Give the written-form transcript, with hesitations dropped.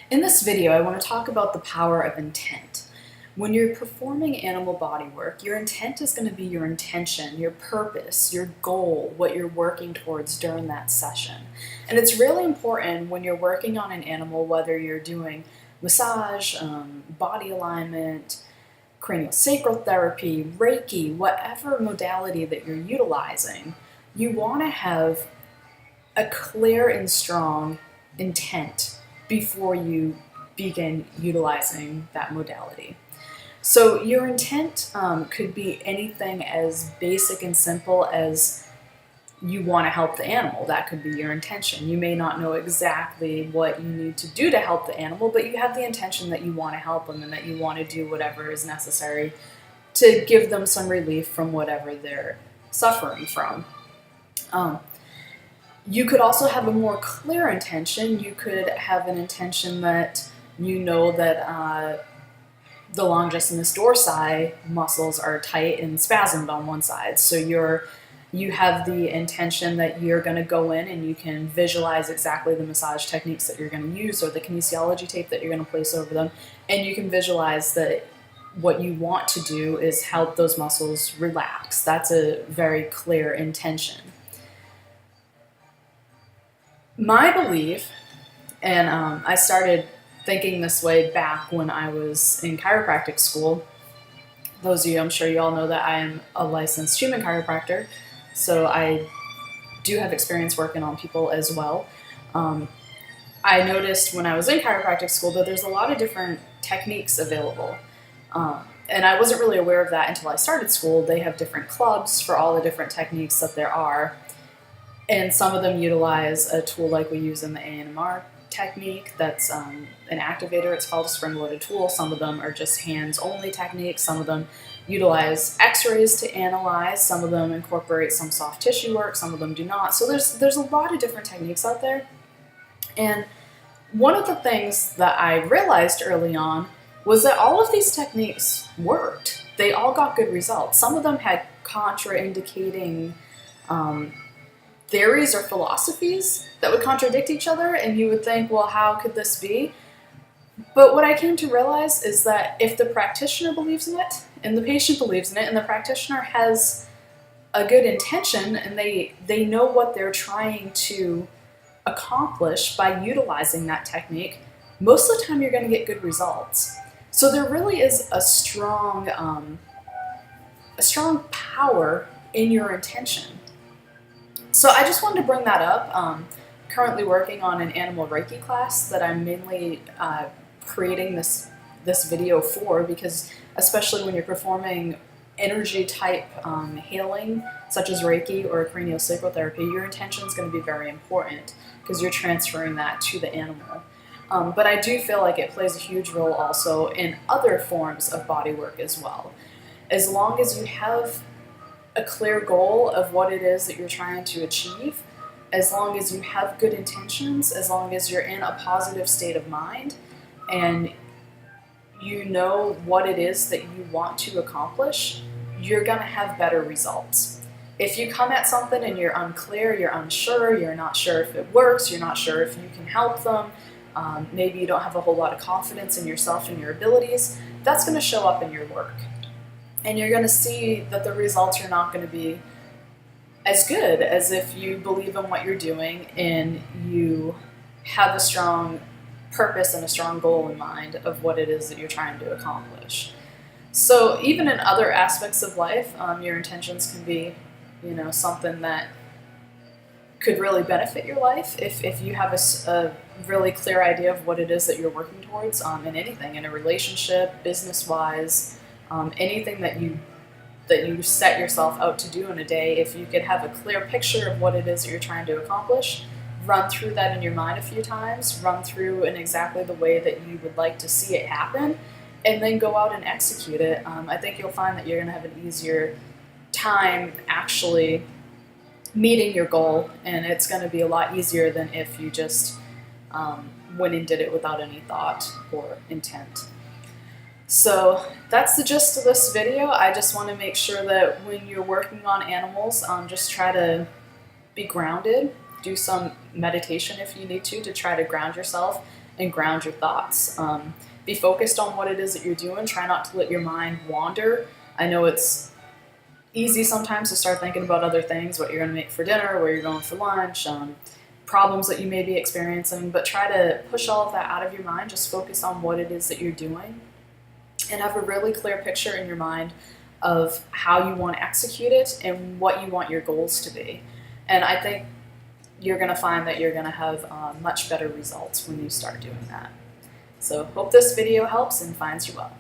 In this video, I want to talk about the power of intent. When you're performing animal body work, your intent is going to be your intention, your purpose, your goal, what you're working towards during that session. And it's really important when you're working on an animal, whether you're doing massage, body alignment, craniosacral therapy, Reiki, whatever modality that you're utilizing, you want to have a clear and strong intent before you begin utilizing that modality. So your intent could be anything as basic and simple as you want to help the animal. That could be your intention. You may not know exactly what you need to do to help the animal, but you have the intention that you want to help them and that you want to do whatever is necessary to give them some relief from whatever they're suffering from. You could also have a more clear intention. You could have an intention that you know that the longissimus dorsi muscles are tight and spasmed on one side. So you have the intention that you're going to go in and you can visualize exactly the massage techniques that you're going to use or the kinesiology tape that you're going to place over them, and you can visualize that what you want to do is help those muscles relax. That's a very clear intention. My belief, and I started thinking this way back when I was in chiropractic school. Those of you, I'm sure you all know that I am a licensed human chiropractor, so I do have experience working on people as well. I noticed when I was in chiropractic school that there's a lot of different techniques available. And I wasn't really aware of that until I started school. They have different clubs for all the different techniques that there are. And some of them utilize a tool like we use in the ANMR technique that's an activator. It's called a spring-loaded tool. Some of them are just hands-only techniques. Some of them utilize x-rays to analyze. Some of them incorporate some soft tissue work. Some of them do not. So there's a lot of different techniques out there. And one of the things that I realized early on was that all of these techniques worked. They all got good results. Some of them had contraindicating theories or philosophies that would contradict each other, and you would think, well, how could this be? But what I came to realize is that if the practitioner believes in it, and the patient believes in it, and the practitioner has a good intention, and they know what they're trying to accomplish by utilizing that technique, most of the time you're going to get good results. So there really is a strong power in your intention. So I just wanted to bring that up. Currently working on an animal Reiki class that I'm mainly creating this video for, because especially when you're performing energy type healing, such as Reiki or craniosacral therapy, your intention is going to be very important because you're transferring that to the animal. But I do feel like it plays a huge role also in other forms of body work as well. As long as you have a clear goal of what it is that you're trying to achieve, as long as you have good intentions, as long as you're in a positive state of mind, and you know what it is that you want to accomplish, you're going to have better results. If you come at something and you're unclear, you're unsure, you're not sure if it works, you're not sure if you can help them, maybe you don't have a whole lot of confidence in yourself and your abilities, that's going to show up in your work. And you're going to see that the results are not going to be as good as if you believe in what you're doing and you have a strong purpose and a strong goal in mind of what it is that you're trying to accomplish. So even in other aspects of life, your intentions can be, something that could really benefit your life if you have a really clear idea of what it is that you're working towards in anything, in a relationship, business-wise, anything that you set yourself out to do in a day. If you could have a clear picture of what it is that you're trying to accomplish, run through that in your mind a few times, run through in exactly the way that you would like to see it happen, and then go out and execute it. I think you'll find that you're going to have an easier time actually meeting your goal, and it's going to be a lot easier than if you just went and did it without any thought or intent. So that's the gist of this video. I just want to make sure that when you're working on animals, just try to be grounded. Do some meditation if you need to try to ground yourself and ground your thoughts. Be focused on what it is that you're doing. Try not to let your mind wander. I know it's easy sometimes to start thinking about other things, what you're going to make for dinner, where you're going for lunch, problems that you may be experiencing, but try to push all of that out of your mind. Just focus on what it is that you're doing and have a really clear picture in your mind of how you want to execute it and what you want your goals to be. And I think you're going to find that you're going to have much better results when you start doing that. So hope this video helps and finds you well.